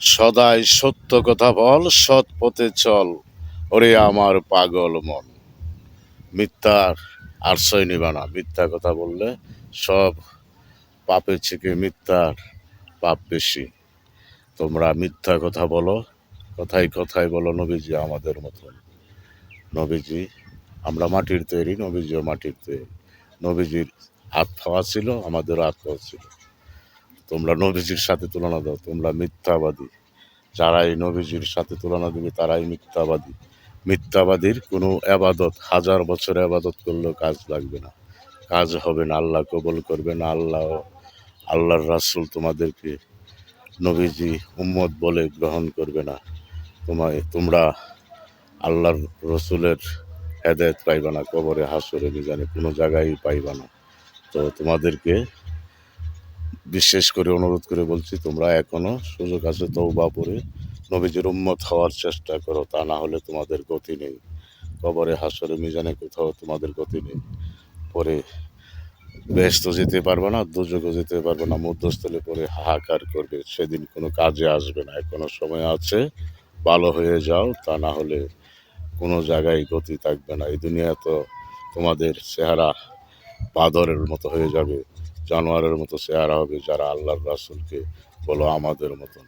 সদাই সত্য কথা বল, সৎ পথে চল, ওরে আমার পাগল মন। মিথ্যার আশ্রয় নিবা না। মিথ্যা কথা বললে সব পাপের থেকে মিথ্যার পাপ বেশি। তোমরা মিথ্যা কথা বলো, কথায় কথায় বলো নবীজি আমাদের মতন। নবীজি, আমরা মাটির তৈরি, নবীজিও মাটির তৈরি। নবীজির হাত পাওয়া ছিল, আমাদেরও হাত পাওয়া ছিল। তোমরা নবীজির সাথে তুলনা দাও, তোমরা মিথ্যাবাদী। যারাই নবীজির সাথে তুলনা দিবে তারাই মিথ্যাবাদী। মিথ্যাবাদীর কোনো আবাদত হাজার বছর আবাদত করলেও কাজ লাগবে না, কাজ হবে না, আল্লাহ কবুল করবে না। আল্লাহর রাসূল তোমাদেরকে নবীজি উম্মত বলে গ্রহণ করবে না। তোমরা আল্লাহর রসুলের হেদায়েত পাইবা না, কবরে হাসরে মিজানে কোনো জায়গায় পাইবা না। তো তোমাদেরকে বিশেষ করে অনুরোধ করে বলছি, তোমরা এখনো সুযোগ আছে, তওবা পড়ে নবীজির উম্মত হওয়ার চেষ্টা করো, তা না হলে তোমাদের গতি নেই। কবরে হাসরে মিজানে কোথাও তোমাদের গতি নেই। পরে বেহেশতে যেতে পারবে না, দোজখও যেতে পারবে না, মধ্যস্থলে পরে হাহাকার করবে, সেদিন কোনো কাজে আসবে না। এখনো সময় আছে, ভালো হয়ে যাও, তা না হলে কোনো জায়গায় গতি থাকবে না। এই দুনিয়া তো তোমাদের চেহারা বাঁদরের মতো হয়ে যাবে, জানোয়ারের মতো চেহারা হবে যারা আল্লাহর রাসূলকে বলো আমাদের মতন।